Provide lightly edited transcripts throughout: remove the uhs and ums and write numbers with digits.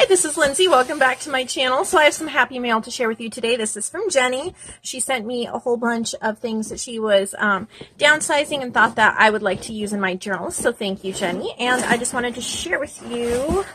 this is Lindsay. Welcome back to my channel. So I have some happy mail to share with you today. This is from Jenny. She sent me a whole bunch of things that she was downsizing and thought that I would like to use in my journals. So thank you, Jenny. And I just wanted to share with you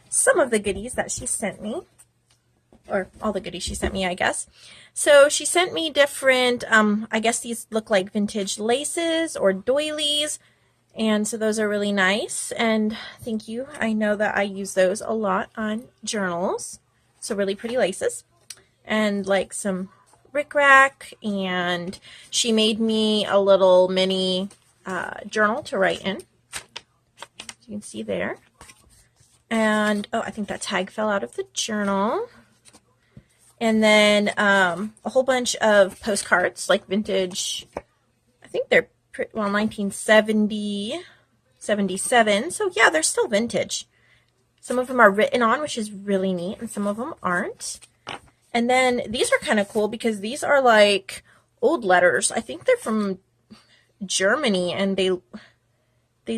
some of the goodies that she sent me. Or all the goodies she sent me, I guess. So she sent me different, I guess these look like vintage laces or doilies. And so those are really nice, and thank you. I know that I use those a lot on journals. So really pretty laces, and like some rickrack, and she made me a little mini journal to write in. You can see there. And, oh, I think that tag fell out of the journal. And then a whole bunch of postcards, like vintage, I think they're 1970, 77. So yeah, they're still vintage. Some of them are written on, which is really neat, and some of them aren't. And then these are kind of cool because these are like old letters. I think they're from Germany, and they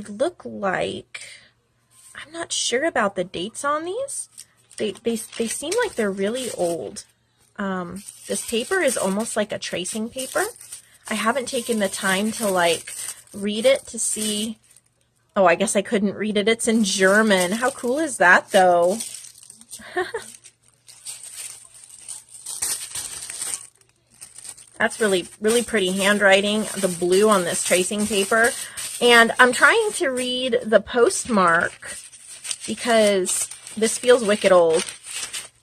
look like, I'm not sure about the dates on these. They seem like they're really old. This paper is almost like a tracing paper. I haven't taken the time to like read it to see. Oh, I guess I couldn't read it. It's in German. How cool is that though? That's really, really pretty handwriting, the blue on this tracing paper. And I'm trying to read the postmark because this feels wicked old.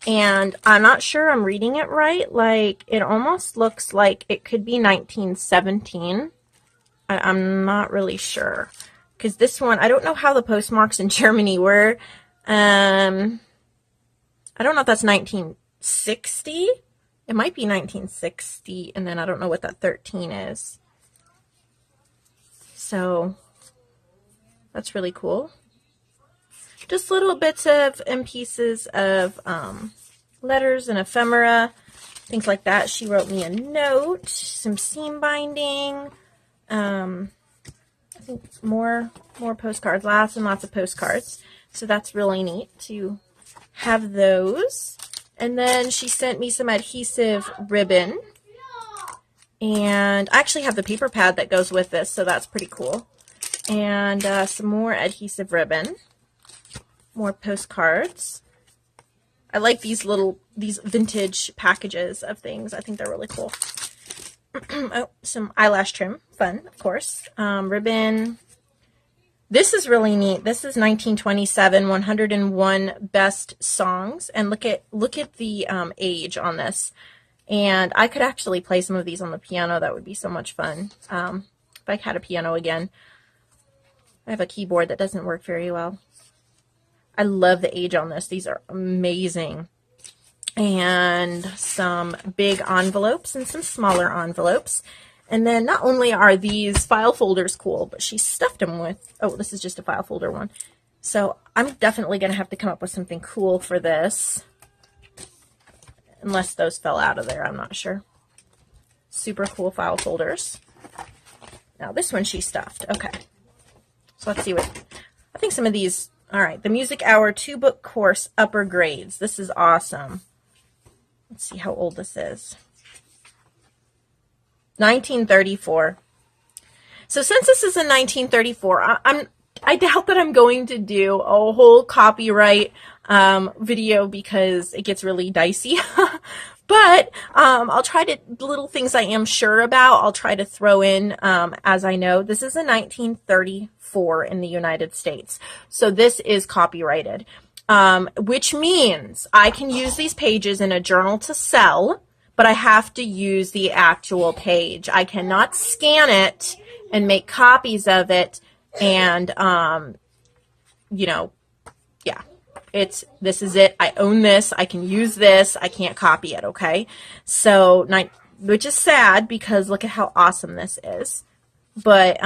And I'm not sure I'm reading it right. Like, it almost looks like it could be 1917. I'm not really sure. Because this one, I don't know how the postmarks in Germany were. I don't know if that's 1960. It might be 1960. And then I don't know what that 13 is. So, that's really cool. Just little bits of and pieces of letters and ephemera, things like that. She wrote me a note, some seam binding, I think more postcards, lots and lots of postcards. So that's really neat to have those. And then she sent me some adhesive ribbon. And I actually have the paper pad that goes with this, so that's pretty cool. And some more adhesive ribbon. More postcards. I like these vintage packages of things. I think they're really cool. Oh, some eyelash trim. Fun, of course. Ribbon. This is really neat. This is 1927, 101 best songs. And look at the age on this. And I could actually play some of these on the piano. That would be so much fun. If I had a piano again. I have a keyboard that doesn't work very well. I love the age on this. These are amazing. And some big envelopes and some smaller envelopes. And then not only are these file folders cool, but she stuffed them with, oh, this is just a file folder one. So I'm definitely going to have to come up with something cool for this. Unless those fell out of there, I'm not sure. Super cool file folders. Now this one she stuffed. Okay. So let's see what, I think some of these. All right, the Music Hour 2-book course, upper grades. This is awesome. Let's see how old this is. 1934. So since this is in 1934, I doubt that I'm going to do a whole copyright video because it gets really dicey. But I'll try to, little things I am sure about, I'll try to throw in as I know. This is a 1934 in the United States. So this is copyrighted, which means I can use these pages in a journal to sell, but I have to use the actual page. I cannot scan it and make copies of it and, you know, yeah. This is it. I own this. I can use this. I can't copy it, okay? So, which is sad because look at how awesome this is. But,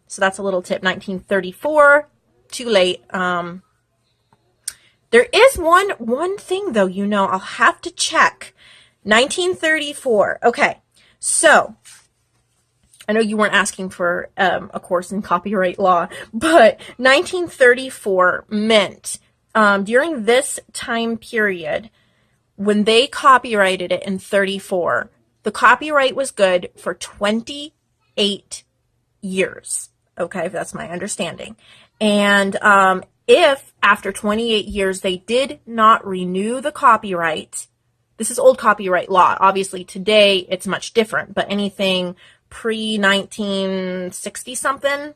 so that's a little tip. 1934, too late. There is one thing though, you know, I'll have to check. 1934. Okay. So, I know you weren't asking for a course in copyright law, but 1934 meant during this time period, when they copyrighted it in 34, the copyright was good for 28 years. Okay, that's my understanding. And if after 28 years they did not renew the copyright, this is old copyright law. Obviously today it's much different, but anything pre-1960 something,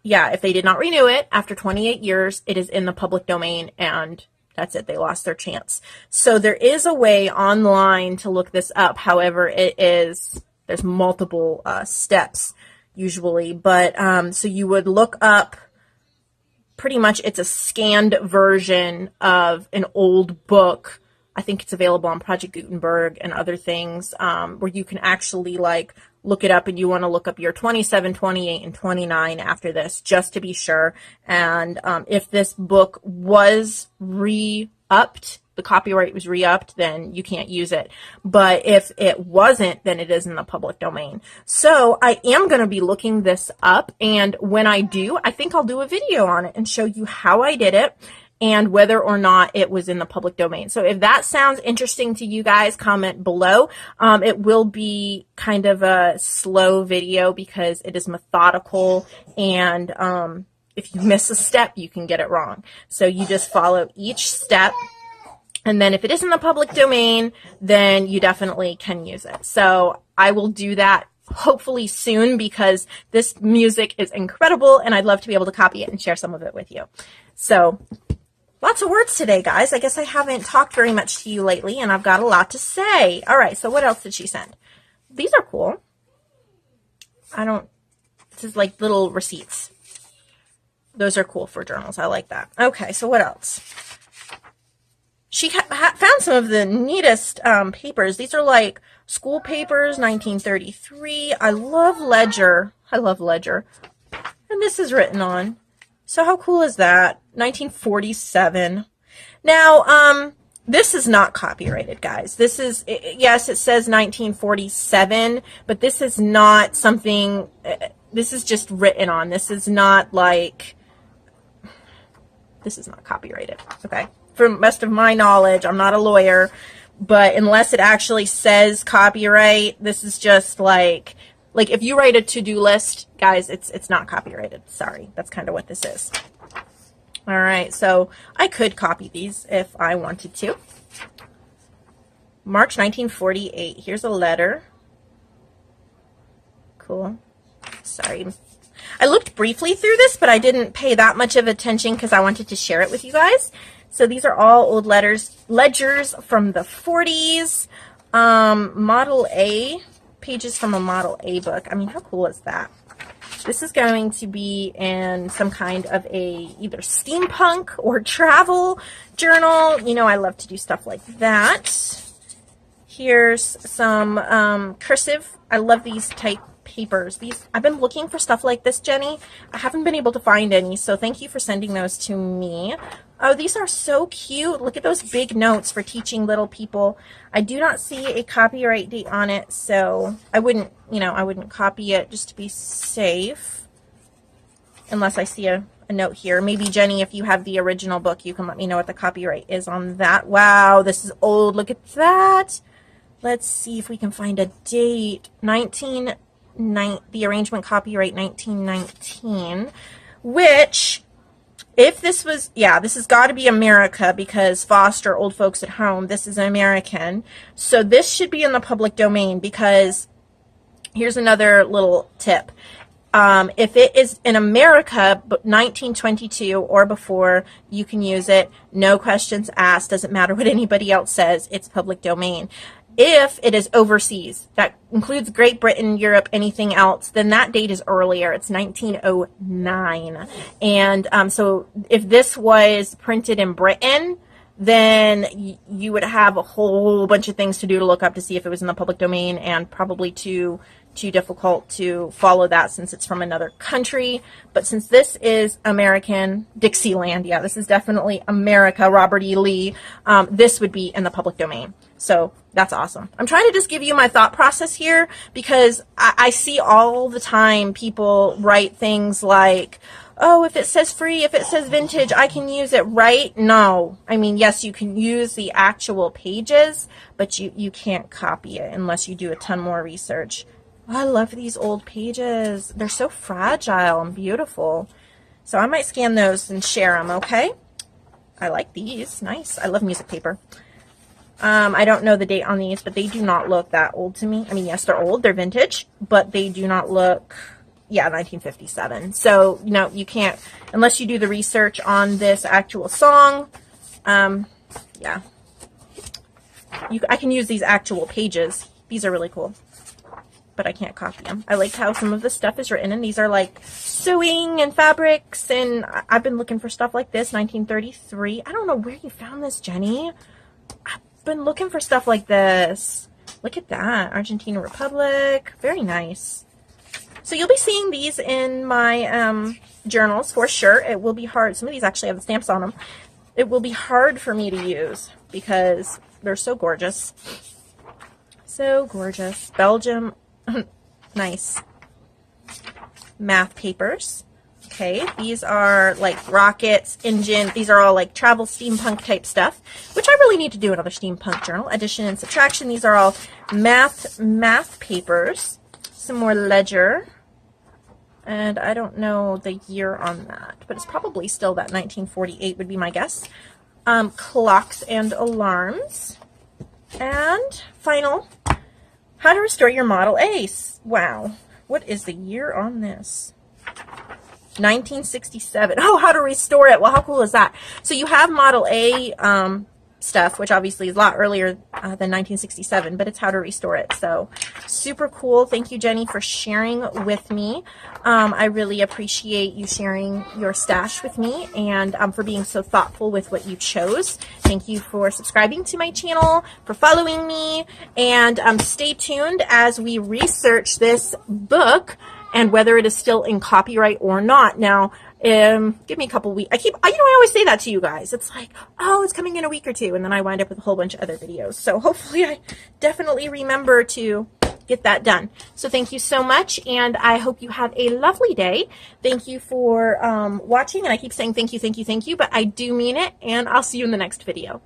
yeah, if they did not renew it after 28 years, it is in the public domain, and that's it. They lost their chance. So there is a way online to look this up. However, there's multiple steps usually, but so you would look up, pretty much it's a scanned version of an old book. I think it's available on Project Gutenberg and other things, where you can actually like look it up, and you want to look up year 27, 28, and 29 after this, just to be sure. And if this book was re-upped, the copyright was re-upped, then you can't use it. But if it wasn't, then it is in the public domain. So I am going to be looking this up, and when I do, I think I'll do a video on it and show you how I did it and whether or not it was in the public domain. So if that sounds interesting to you guys, comment below. It will be kind of a slow video because it is methodical, and if you miss a step, you can get it wrong. So you just follow each step, and then if it is in the public domain, then you definitely can use it. So I will do that hopefully soon, because this music is incredible and I'd love to be able to copy it and share some of it with you. So lots of words today, guys. I guess I haven't talked very much to you lately, and I've got a lot to say. All right, so what else did she send? These are cool. This is like little receipts. Those are cool for journals. I like that. Okay, so what else? She found some of the neatest papers. These are like school papers, 1933. I love Ledger. I love Ledger. And this is written on. So how cool is that? 1947. Now, this is not copyrighted, guys. This is, yes, it says 1947, but this is not something, this is just written on. This is not like, this is not copyrighted, okay? From most of my knowledge, I'm not a lawyer, but unless it actually says copyright, this is just like if you write a to-do list, guys, it's not copyrighted. Sorry, that's kind of what this is. All right, so I could copy these if I wanted to. March 1948. Here's a letter. Cool. Sorry. I looked briefly through this, but I didn't pay that much of attention because I wanted to share it with you guys. So these are all old ledgers from the 40s. Model A, pages from a Model A book. I mean, how cool is that? This is going to be in some kind of either steampunk or travel journal. You know, I love to do stuff like that. Here's some cursive. I love these type papers. I've been looking for stuff like this, Jenny. I haven't been able to find any, so thank you for sending those to me. Oh, these are so cute. Look at those big notes for teaching little people. I do not see a copyright date on it, so I wouldn't copy it just to be safe. Unless I see a note here. Maybe, Jenny, if you have the original book, you can let me know what the copyright is on that. Wow, this is old. Look at that. Let's see if we can find a date. The arrangement copyright 1919, which, if this was, yeah, this has got to be America, because Foster, Old Folks at Home, this is American. So this should be in the public domain, because here's another little tip. If it is in America, but 1922 or before, you can use it. No questions asked. Doesn't matter what anybody else says. It's public domain. If it is overseas, that includes Great Britain, Europe, anything else, then that date is earlier. It's 1909. And so if this was printed in Britain, then you would have a whole bunch of things to do to look up to see if it was in the public domain, and probably too difficult to follow that since it's from another country. But since this is American, Dixieland, yeah, this is definitely America, Robert E. Lee, this would be in the public domain. So that's awesome. I'm trying to just give you my thought process here, because I see all the time people write things like, oh, if it says free, if it says vintage, I can use it, right? No. I mean, yes, you can use the actual pages, but you can't copy it unless you do a ton more research. Oh, I love these old pages. They're so fragile and beautiful. So I might scan those and share them, okay? I like these. Nice. I love music paper. I don't know the date on these, but they do not look that old to me. I mean, yes, they're old. They're vintage, but they do not look, yeah, 1957. So, you know, you can't, unless you do the research on this actual song, yeah. I can use these actual pages. These are really cool, but I can't copy them. I like how some of the stuff is written, and these are like sewing and fabrics, and I've been looking for stuff like this, 1933. I don't know where you found this, Jenny. I've been looking for stuff like this. Look at that. Argentina Republic. Very nice. So you'll be seeing these in my journals for sure. It will be hard. Some of these actually have the stamps on them. It will be hard for me to use because they're so gorgeous. So gorgeous. Belgium. Nice. Math papers. Okay, these are like rockets, engine. These are all like travel steampunk type stuff, which I really need to do another steampunk journal. Addition and subtraction. These are all math papers. Some more ledger. And I don't know the year on that, but it's probably still that 1948 would be my guess. Clocks and alarms. And final, how to restore your Model A. Wow. What is the year on this? 1967. Oh, how to restore it. Well, how cool is that? So you have Model A stuff, which obviously is a lot earlier than 1967, but it's how to restore it. So super cool. Thank you, Jenny, for sharing with me. I really appreciate you sharing your stash with me and for being so thoughtful with what you chose. Thank you for subscribing to my channel, for following me, and stay tuned as we research this book and whether it is still in copyright or not. Now, give me a couple weeks. I always say that to you guys. It's like, oh, it's coming in a week or two, and then I wind up with a whole bunch of other videos. So hopefully I definitely remember to get that done. So thank you so much, and I hope you have a lovely day. Thank you for watching, and I keep saying thank you, but I do mean it, and I'll see you in the next video.